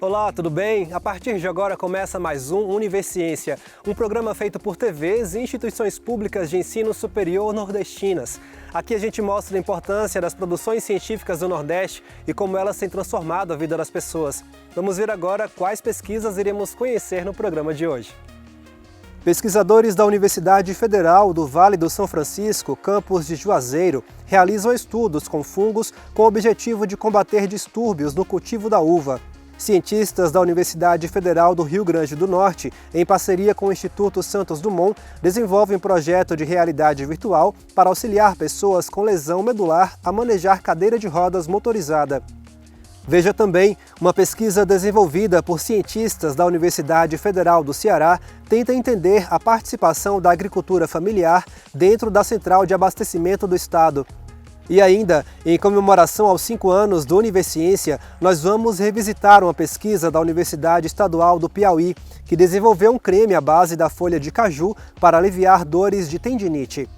Olá, tudo bem? A partir de agora começa mais um Universiência, um programa feito por TVs e instituições públicas de ensino superior nordestinas. Aqui a gente mostra a importância das produções científicas do Nordeste e como elas têm transformado a vida das pessoas. Vamos ver agora quais pesquisas iremos conhecer no programa de hoje. Pesquisadores da Universidade Federal do Vale do São Francisco, campus de Juazeiro, realizam estudos com fungos com o objetivo de combater distúrbios no cultivo da uva. Cientistas da Universidade Federal do Rio Grande do Norte, em parceria com o Instituto Santos Dumont, desenvolvem um projeto de realidade virtual para auxiliar pessoas com lesão medular a manejar cadeira de rodas motorizada. Veja também, uma pesquisa desenvolvida por cientistas da Universidade Federal do Ceará tenta entender a participação da agricultura familiar dentro da central de abastecimento do estado. E ainda, em comemoração aos 5 anos do Universiência, nós vamos revisitar uma pesquisa da Universidade Estadual do Piauí, que desenvolveu um creme à base da folha de caju para aliviar dores de tendinite.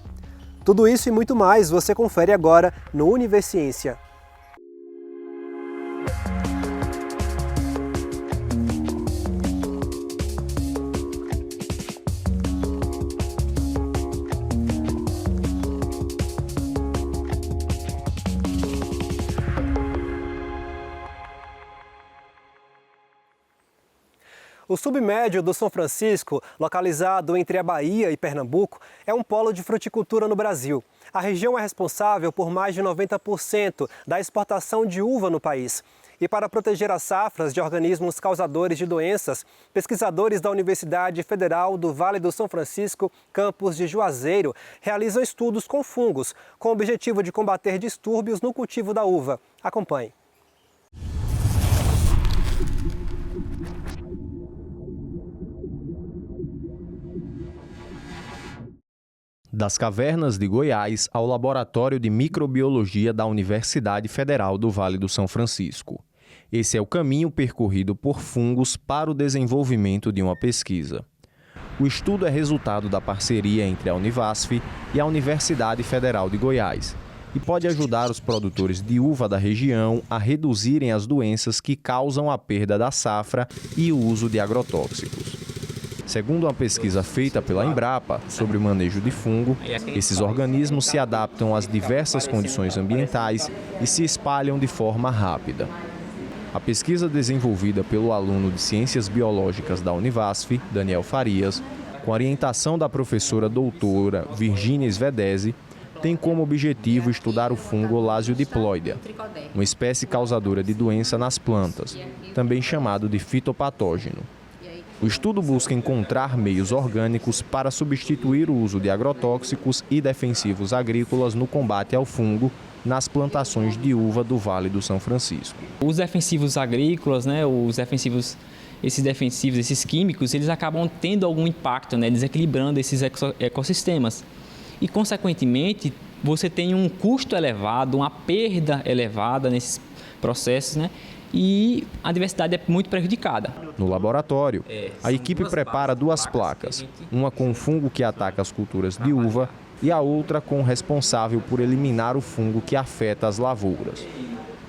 Tudo isso e muito mais você confere agora no Universiência. O submédio do São Francisco, localizado entre a Bahia e Pernambuco, é um polo de fruticultura no Brasil. A região é responsável por mais de 90% da exportação de uva no país. E para proteger as safras de organismos causadores de doenças, pesquisadores da Universidade Federal do Vale do São Francisco, campus de Juazeiro, realizam estudos com fungos, com o objetivo de combater distúrbios no cultivo da uva. Acompanhe. Das cavernas de Goiás ao Laboratório de Microbiologia da Universidade Federal do Vale do São Francisco. Esse é o caminho percorrido por fungos para o desenvolvimento de uma pesquisa. O estudo é resultado da parceria entre a Univasf e a Universidade Federal de Goiás e pode ajudar os produtores de uva da região a reduzirem as doenças que causam a perda da safra e o uso de agrotóxicos. Segundo uma pesquisa feita pela Embrapa sobre o manejo de fungo, esses organismos se adaptam às diversas condições ambientais e se espalham de forma rápida. A pesquisa desenvolvida pelo aluno de Ciências Biológicas da Univasf, Daniel Farias, com orientação da professora doutora Virgínia Svedesi, tem como objetivo estudar o fungo Olasio diploidea, uma espécie causadora de doença nas plantas, também chamado de fitopatógeno. O estudo busca encontrar meios orgânicos para substituir o uso de agrotóxicos e defensivos agrícolas no combate ao fungo nas plantações de uva do Vale do São Francisco. Os defensivos agrícolas, esses químicos, eles acabam tendo algum impacto, desequilibrando esses ecossistemas. E, consequentemente, você tem um custo elevado, uma perda elevada nesses processos, e a diversidade é muito prejudicada. No laboratório, a equipe prepara 2 placas, uma com o fungo que ataca as culturas de uva e a outra com o responsável por eliminar o fungo que afeta as lavouras.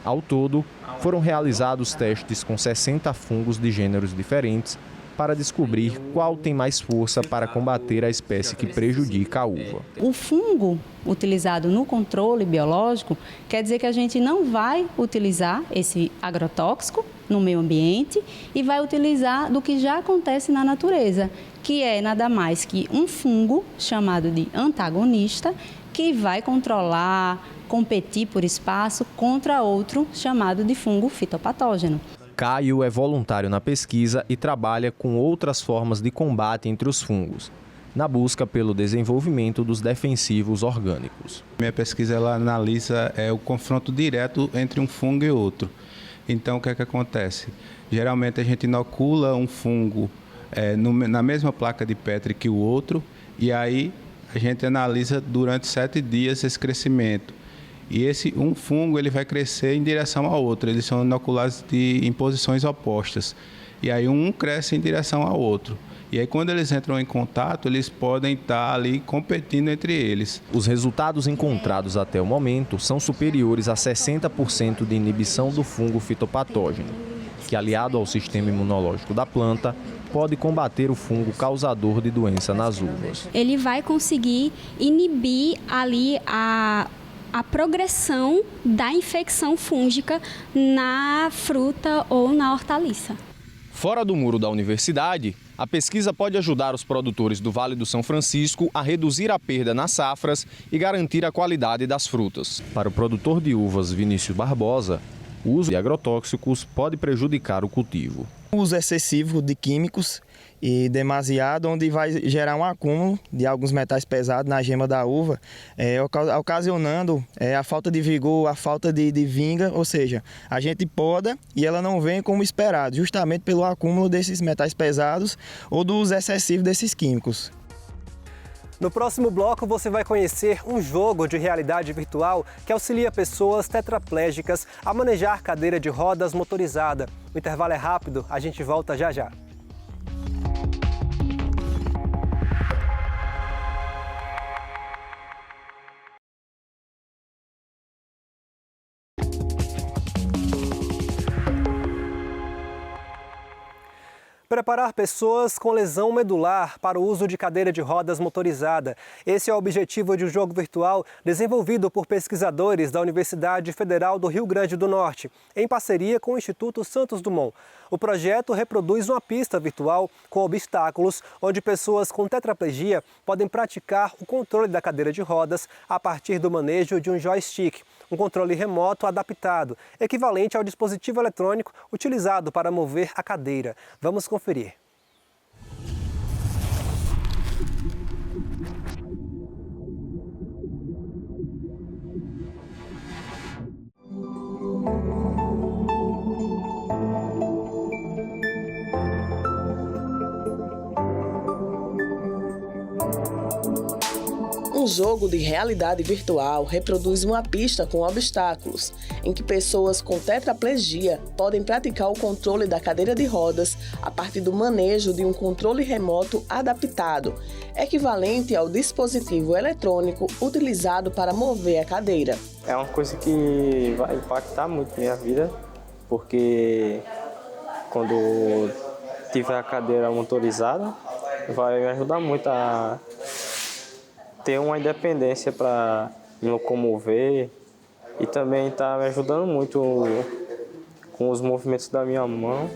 Ao todo, foram realizados testes com 60 fungos de gêneros diferentes para descobrir qual tem mais força para combater a espécie que prejudica a uva. O fungo utilizado no controle biológico quer dizer que a gente não vai utilizar esse agrotóxico no meio ambiente e vai utilizar do que já acontece na natureza, que é nada mais que um fungo chamado de antagonista, que vai controlar, competir por espaço contra outro chamado de fungo fitopatógeno. Caio é voluntário na pesquisa e trabalha com outras formas de combate entre os fungos, na busca pelo desenvolvimento dos defensivos orgânicos. Minha pesquisa ela analisa o confronto direto entre um fungo e outro. Então, o que é que acontece? Geralmente a gente inocula um fungo na mesma placa de Petri que o outro e aí a gente analisa durante 7 dias esse crescimento. E um fungo ele vai crescer em direção ao outro, eles são inoculados em posições opostas. E aí um cresce em direção ao outro. E aí quando eles entram em contato, eles podem estar ali competindo entre eles. Os resultados encontrados até o momento são superiores a 60% de inibição do fungo fitopatógeno. que, aliado ao sistema imunológico da planta, pode combater o fungo causador de doença nas uvas. Ele vai conseguir inibir ali a progressão da infecção fúngica na fruta ou na hortaliça. Fora do muro da universidade, a pesquisa pode ajudar os produtores do Vale do São Francisco a reduzir a perda nas safras e garantir a qualidade das frutas. Para o produtor de uvas Vinícius Barbosa, o uso de agrotóxicos pode prejudicar o cultivo. O uso excessivo de químicos e demasiado, onde vai gerar um acúmulo de alguns metais pesados na gema da uva, ocasionando a falta de vigor, a falta de vinga, ou seja, a gente poda e ela não vem como esperado, justamente pelo acúmulo desses metais pesados ou do uso excessivo desses químicos. No próximo bloco você vai conhecer um jogo de realidade virtual que auxilia pessoas tetraplégicas a manejar cadeira de rodas motorizada. O intervalo é rápido, a gente volta já já. Preparar pessoas com lesão medular para o uso de cadeira de rodas motorizada. Esse é o objetivo de um jogo virtual desenvolvido por pesquisadores da Universidade Federal do Rio Grande do Norte, em parceria com o Instituto Santos Dumont. O projeto reproduz uma pista virtual com obstáculos, onde pessoas com tetraplegia podem praticar o controle da cadeira de rodas a partir do manejo de um joystick, um controle remoto adaptado, equivalente ao dispositivo eletrônico utilizado para mover a cadeira. Vamos conferir. Um jogo de realidade virtual reproduz uma pista com obstáculos, em que pessoas com tetraplegia podem praticar o controle da cadeira de rodas a partir do manejo de um controle remoto adaptado, equivalente ao dispositivo eletrônico utilizado para mover a cadeira. É uma coisa que vai impactar muito minha vida, porque quando tiver a cadeira motorizada, vai me ajudar muito a ter uma independência para me locomover e também está me ajudando muito com os movimentos da minha mão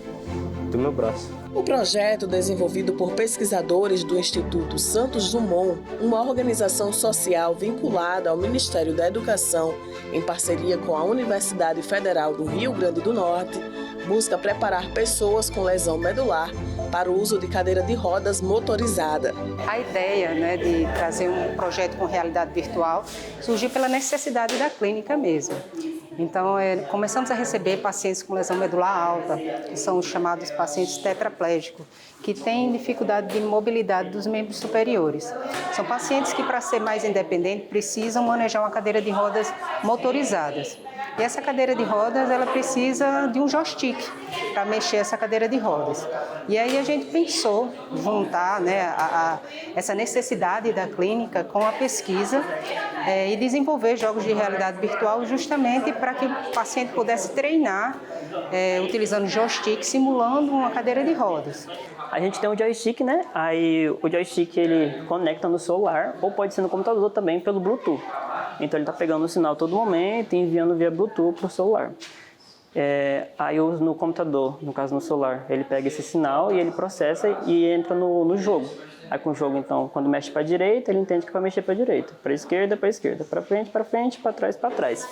e do meu braço. O projeto, desenvolvido por pesquisadores do Instituto Santos Dumont, uma organização social vinculada ao Ministério da Educação, em parceria com a Universidade Federal do Rio Grande do Norte, busca preparar pessoas com lesão medular para o uso de cadeira de rodas motorizada. A ideia, de trazer um projeto com realidade virtual surgiu pela necessidade da clínica mesmo. Então, começamos a receber pacientes com lesão medular alta, que são os chamados pacientes tetraplégicos, que têm dificuldade de mobilidade dos membros superiores. São pacientes que, para ser mais independentes, precisam manejar uma cadeira de rodas motorizadas. E essa cadeira de rodas, ela precisa de um joystick para mexer essa cadeira de rodas. E aí a gente pensou juntar essa necessidade da clínica com a pesquisa e desenvolver jogos de realidade virtual justamente para que o paciente pudesse treinar utilizando joystick, simulando uma cadeira de rodas. A gente tem um joystick, Aí o joystick ele conecta no celular ou pode ser no computador também pelo Bluetooth. Então ele está pegando o sinal a todo momento e enviando via Bluetooth para o celular. Aí no computador, no caso no celular, ele pega esse sinal e ele processa e entra no jogo. Aí com o jogo, então, quando mexe para a direita, ele entende que vai mexer para a direita. Para a esquerda, para frente, para trás, para trás.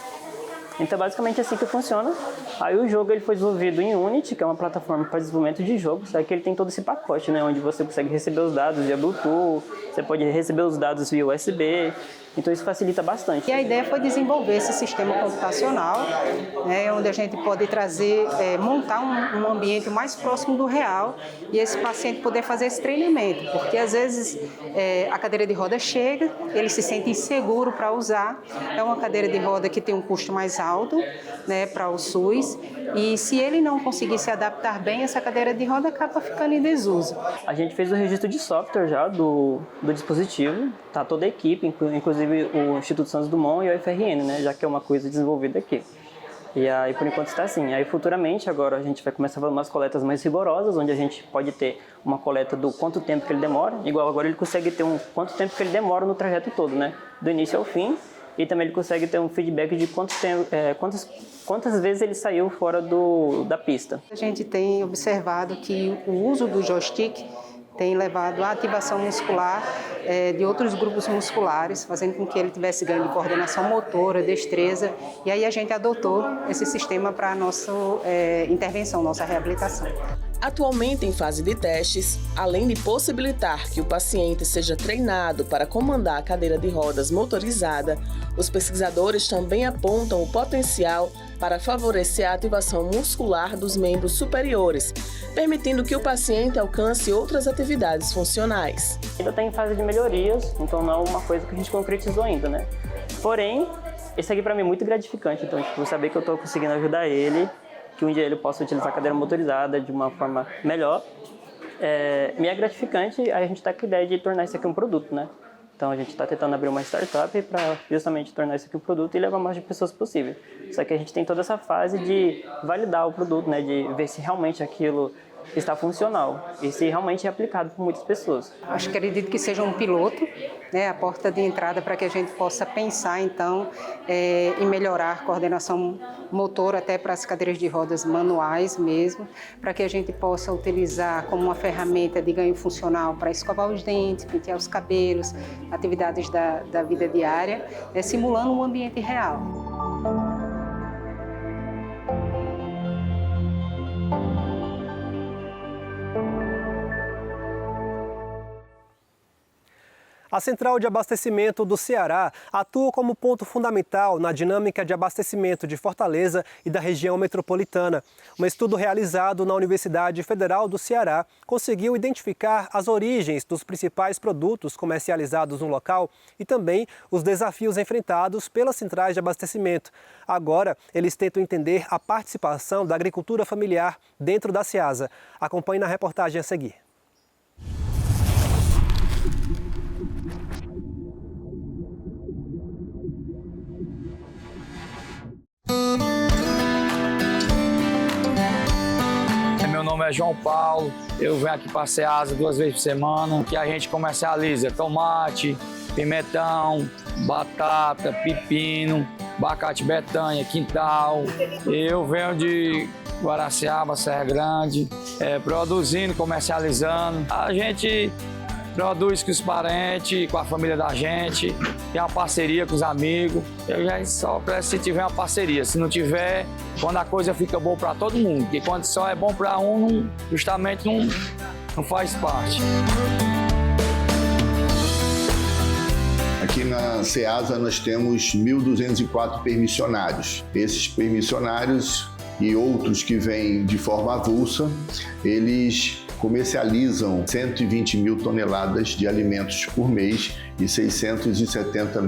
Então, basicamente, é assim que funciona. Aí o jogo ele foi desenvolvido em Unity, que é uma plataforma para desenvolvimento de jogos. Só que ele tem todo esse pacote, onde você consegue receber os dados via Bluetooth, você pode receber os dados via USB. Então isso facilita bastante. E a ideia foi desenvolver esse sistema computacional, onde a gente pode trazer, montar um ambiente mais próximo do real e esse paciente poder fazer esse treinamento, porque às vezes a cadeira de roda chega, ele se sente inseguro para usar, é uma cadeira de roda que tem um custo mais alto, para o SUS, e se ele não conseguir se adaptar bem, essa cadeira de roda acaba ficando em desuso. A gente fez o registro de software já do dispositivo, tá toda a equipe, inclusive o Instituto Santos Dumont e o UFRN, já que é uma coisa desenvolvida aqui. E aí, por enquanto, está assim. Aí, futuramente, agora a gente vai começar a fazer umas coletas mais rigorosas, onde a gente pode ter uma coleta do quanto tempo que ele demora. Igual agora ele consegue ter quanto tempo que ele demora no trajeto todo, né? Do início ao fim. E também ele consegue ter um feedback de quantas vezes ele saiu fora da pista. A gente tem observado que o uso do joystick tem levado à ativação muscular de outros grupos musculares, fazendo com que ele tivesse ganho de coordenação motora, destreza, e aí a gente adotou esse sistema para a nossa intervenção, nossa reabilitação. Atualmente em fase de testes, além de possibilitar que o paciente seja treinado para comandar a cadeira de rodas motorizada, os pesquisadores também apontam o potencial para favorecer a ativação muscular dos membros superiores, permitindo que o paciente alcance outras atividades funcionais. Ainda está em fase de melhorias, então não é uma coisa que a gente concretizou ainda, né? Porém, isso aqui para mim é muito gratificante, então saber que eu estou conseguindo ajudar ele, que um dia ele possa utilizar a cadeira motorizada de uma forma melhor, me é gratificante. A gente está com a ideia de tornar isso aqui um produto, né? Então a gente está tentando abrir uma startup para justamente tornar isso aqui um produto e levar mais de pessoas possível. Só que a gente tem toda essa fase de validar o produto, né? De ver se realmente aquilo está funcional e se realmente é aplicado por muitas pessoas. Acredito que seja um piloto, né, a porta de entrada para que a gente possa pensar, então, em melhorar a coordenação motora até para as cadeiras de rodas manuais mesmo, para que a gente possa utilizar como uma ferramenta de ganho funcional para escovar os dentes, pentear os cabelos, atividades da vida diária, simulando um ambiente real. A Central de Abastecimento do Ceará atua como ponto fundamental na dinâmica de abastecimento de Fortaleza e da região metropolitana. Um estudo realizado na Universidade Federal do Ceará conseguiu identificar as origens dos principais produtos comercializados no local e também os desafios enfrentados pelas centrais de abastecimento. Agora, eles tentam entender a participação da agricultura familiar dentro da Ceasa. Acompanhe na reportagem a seguir. Meu nome é João Paulo, eu venho aqui para a Ceasa 2 vezes por semana, que a gente comercializa tomate, pimentão, batata, pepino, abacate Betânia, quintal. Eu venho de Guaraciaba, Serra Grande, produzindo, comercializando. A gente produz com os parentes, com a família da gente, tem uma parceria com os amigos. Eu já só presto se tiver uma parceria, se não tiver, quando a coisa fica boa para todo mundo, porque quando só é bom para um, justamente não faz parte. Aqui na Ceasa nós temos 1.204 permissionários. Esses permissionários e outros que vêm de forma avulsa, eles comercializam 120 mil toneladas de alimentos por mês e 670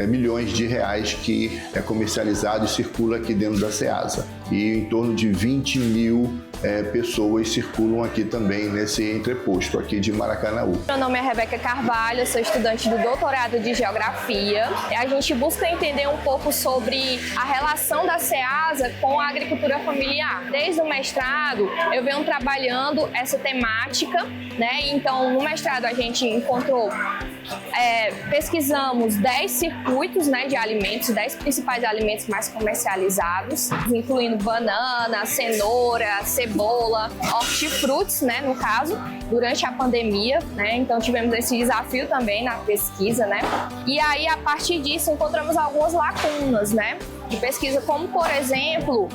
milhões de reais que é comercializado e circula aqui dentro da Ceasa. E em torno de 20 mil pessoas circulam aqui também nesse entreposto aqui de Maracanaú. Meu nome é Rebeca Carvalho, sou estudante do doutorado de Geografia. A gente busca entender um pouco sobre a relação da Ceasa com a agricultura familiar. Desde o mestrado, eu venho trabalhando essa temática, né? Então, no mestrado a gente encontrou pesquisamos 10 circuitos, né, de alimentos, 10 principais alimentos mais comercializados, incluindo banana, cenoura, cebola, hortifrutis, né, no caso, durante a pandemia, né, então tivemos esse desafio também na pesquisa, né, e aí a partir disso encontramos algumas lacunas, né, de pesquisa, como por exemplo,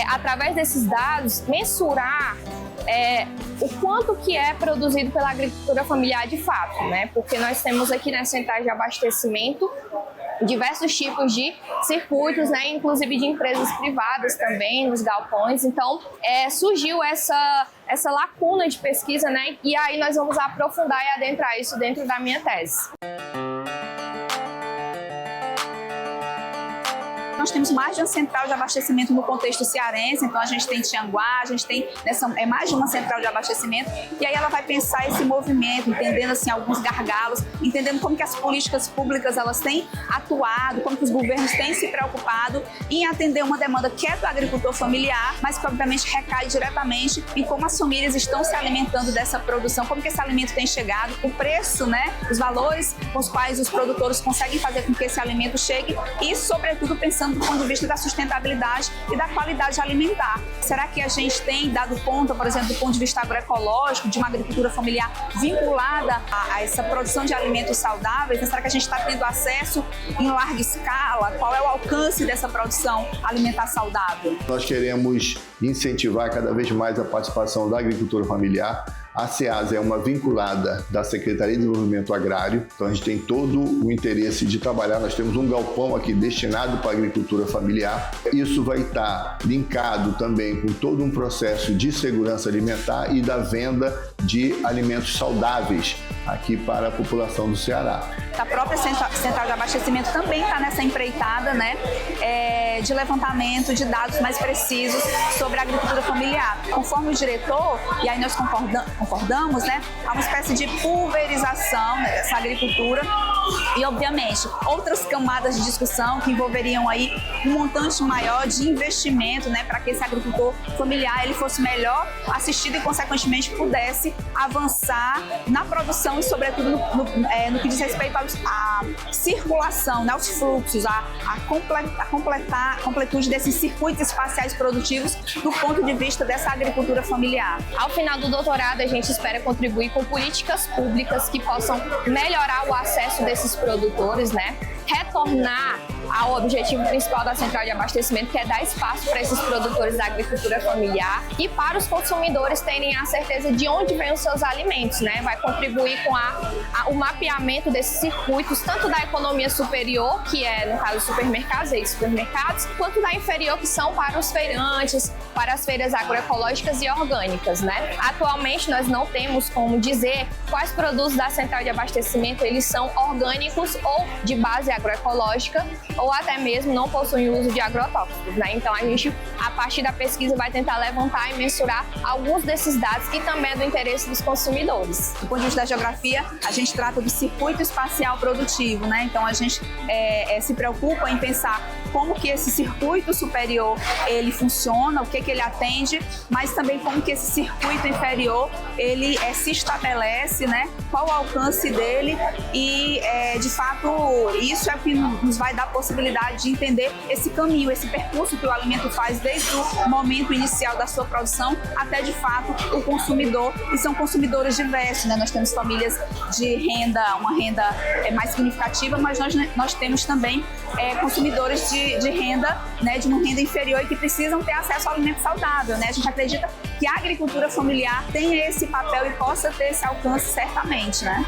através desses dados, mensurar o quanto que é produzido pela agricultura familiar de fato, né? Porque nós temos aqui nas centrais de abastecimento diversos tipos de circuitos, né? Inclusive de empresas privadas também, nos galpões. Então, surgiu essa lacuna de pesquisa, né? E aí nós vamos aprofundar e adentrar isso dentro da minha tese. nós temos mais de uma central de abastecimento no contexto cearense, então a gente tem Tianguá, a gente tem mais de uma central de abastecimento, e aí ela vai pensar esse movimento, entendendo assim alguns gargalos, entendendo como que as políticas públicas elas têm atuado, como que os governos têm se preocupado em atender uma demanda que é do agricultor familiar, mas que obviamente recai diretamente em como as famílias estão se alimentando dessa produção, como que esse alimento tem chegado, o preço, né, os valores com os quais os produtores conseguem fazer com que esse alimento chegue e, sobretudo, pensando do ponto de vista da sustentabilidade e da qualidade alimentar. Será que a gente tem dado conta, por exemplo, do ponto de vista agroecológico, de uma agricultura familiar vinculada a essa produção de alimentos saudáveis? Será que a gente está tendo acesso em larga escala? Qual é o alcance dessa produção alimentar saudável? Nós queremos incentivar cada vez mais a participação da agricultura familiar. A SEASA é uma vinculada da Secretaria de Desenvolvimento Agrário, então a gente tem todo o interesse de trabalhar. Nós temos um galpão aqui destinado para a agricultura familiar. Isso vai estar linkado também com todo um processo de segurança alimentar e da venda de alimentos saudáveis aqui para a população do Ceará. A própria central de abastecimento também está nessa empreitada, né, de levantamento de dados mais precisos sobre a agricultura familiar. Conforme o diretor, e aí nós concordamos, né, há uma espécie de pulverização, né, dessa agricultura e, obviamente, outras camadas de discussão que envolveriam aí um montante maior de investimento, né, para que esse agricultor familiar ele fosse melhor assistido e, consequentemente, pudesse avançar na produção e, sobretudo, no que diz respeito à circulação, né, aos fluxos, a completude desses circuitos espaciais produtivos do ponto de vista dessa agricultura familiar. Ao final do doutorado, a gente espera contribuir com políticas públicas que possam melhorar o acesso desses produtores, né? Retornar ao objetivo principal da central de abastecimento, que é dar espaço para esses produtores da agricultura familiar e para os consumidores terem a certeza de onde vêm os seus alimentos, né? Vai contribuir com o mapeamento desses circuitos, tanto da economia superior, que é, no caso, supermercados e supermercados, quanto da inferior, que são para os feirantes, para as feiras agroecológicas e orgânicas, né? Atualmente, nós não temos como dizer quais produtos da central de abastecimento eles são orgânicos ou de base agroecológica, ou até mesmo não possuem uso de agrotóxicos, né? Então a gente, a partir da pesquisa, vai tentar levantar e mensurar alguns desses dados que também é do interesse dos consumidores. Do ponto de vista da geografia, a gente trata do circuito espacial produtivo, né? Então a gente se preocupa em pensar como que esse circuito superior ele funciona, o que ele atende, mas também como que esse circuito inferior ele se estabelece, né? Qual o alcance dele e, de fato, isso é o que nos vai dar a possibilidade de entender esse caminho, esse percurso que o alimento faz desde o momento inicial da sua produção até, de fato, o consumidor. E são consumidores diversos, né? Nós temos famílias de renda, uma renda mais significativa, mas nós temos também consumidores de renda, né? De uma renda inferior e que precisam ter acesso ao alimento saudável, né? A gente acredita que a agricultura familiar tem esse papel e possa ter esse alcance certamente, né?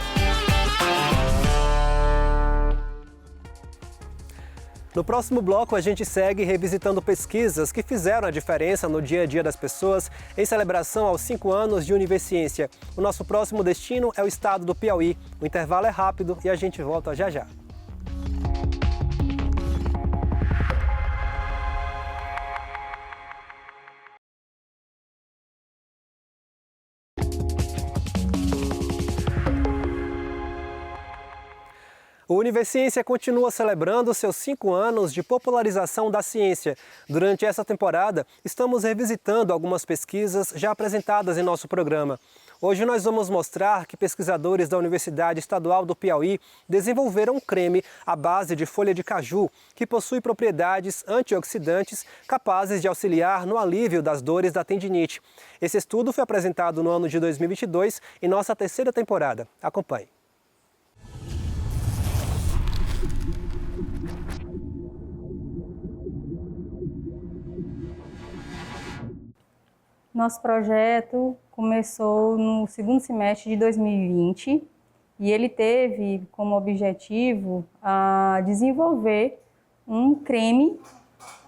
No próximo bloco, a gente segue revisitando pesquisas que fizeram a diferença no dia a dia das pessoas em celebração aos 5 anos de Univerciência. O nosso próximo destino é o estado do Piauí. O intervalo é rápido e a gente volta já já. O Univerciência continua celebrando seus 5 anos de popularização da ciência. Durante essa temporada, estamos revisitando algumas pesquisas já apresentadas em nosso programa. Hoje nós vamos mostrar que pesquisadores da Universidade Estadual do Piauí desenvolveram um creme à base de folha de caju, que possui propriedades antioxidantes capazes de auxiliar no alívio das dores da tendinite. Esse estudo foi apresentado no ano de 2022 em nossa 3ª temporada. Acompanhe. Nosso projeto começou no 2º semestre de 2020 e ele teve como objetivo desenvolver um creme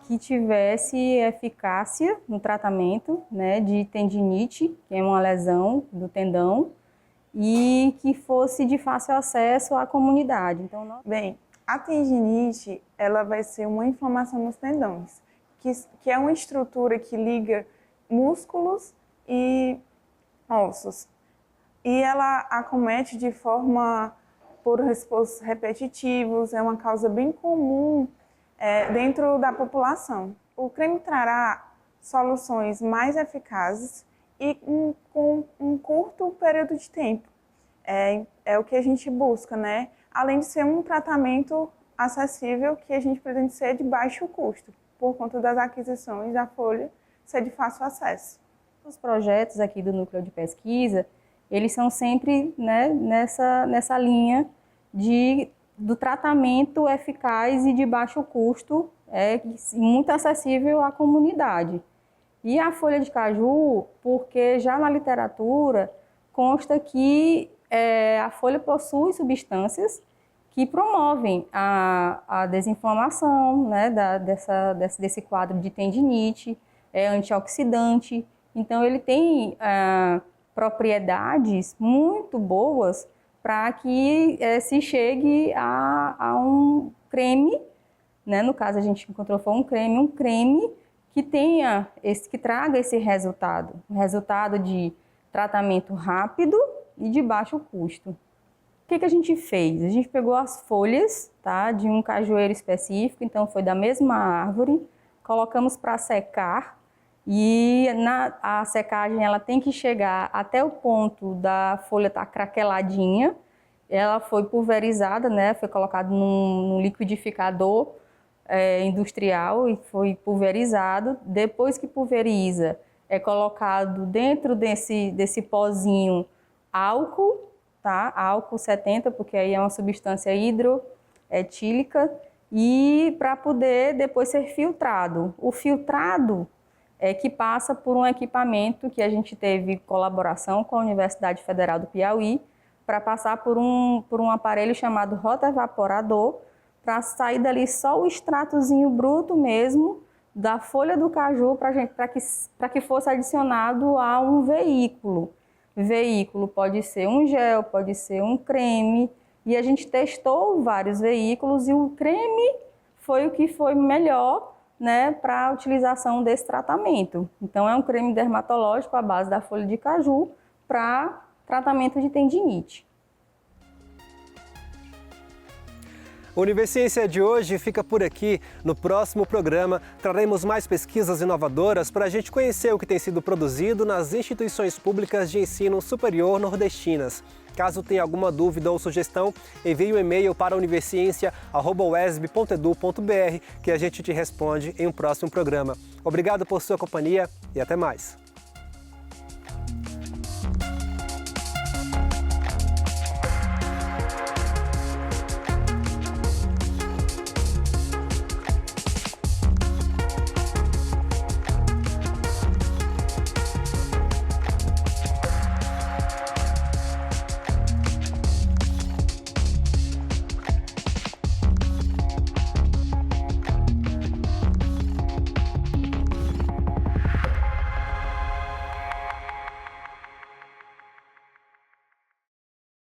que tivesse eficácia no tratamento, né, de tendinite, que é uma lesão do tendão, e que fosse de fácil acesso à comunidade. Então, Bem, A tendinite, ela vai ser uma inflamação nos tendões, que é uma estrutura que liga músculos e ossos. E ela acomete de forma por respostos repetitivos, é uma causa bem comum dentro da população. O creme trará soluções mais eficazes e com um curto período de tempo. É o que a gente busca, né? Além de ser um tratamento acessível, que a gente pretende ser de baixo custo, por conta das aquisições da folha ser de fácil acesso. Os projetos aqui do Núcleo de Pesquisa, eles são sempre, né, nessa linha do tratamento eficaz e de baixo custo, muito acessível à comunidade. E a folha de caju, porque já na literatura consta que a folha possui substâncias que promovem a desinflamação, né, desse quadro de tendinite, é antioxidante. Então, ele tem propriedades muito boas para que se chegue a um creme, né? No caso a gente encontrou foi um creme que que traga esse resultado, um resultado de tratamento rápido e de baixo custo. O que a gente fez? A gente pegou as folhas, tá, de um cajueiro específico, então foi da mesma árvore, colocamos para secar. E a secagem ela tem que chegar até o ponto da folha estar craqueladinha. Ela foi pulverizada, né? Foi colocado num liquidificador industrial e foi pulverizado. Depois que pulveriza, é colocado dentro desse pozinho álcool, tá? Álcool 70, porque aí é uma substância hidroetílica, e para poder depois ser filtrado. O filtrado que passa por um equipamento que a gente teve colaboração com a Universidade Federal do Piauí, para passar por um aparelho chamado rotaevaporador, para sair dali só o extratozinho bruto mesmo da folha do caju, para que fosse adicionado a um veículo. Veículo pode ser um gel, pode ser um creme, e a gente testou vários veículos e o creme foi o que foi melhor, né, para a utilização desse tratamento. Então, é um creme dermatológico à base da folha de caju para tratamento de tendinite. O Universiência de hoje fica por aqui. No próximo programa, traremos mais pesquisas inovadoras para a gente conhecer o que tem sido produzido nas instituições públicas de ensino superior nordestinas. Caso tenha alguma dúvida ou sugestão, envie um e-mail para universiencia@uesb.edu.br que a gente te responde em um próximo programa. Obrigado por sua companhia e até mais.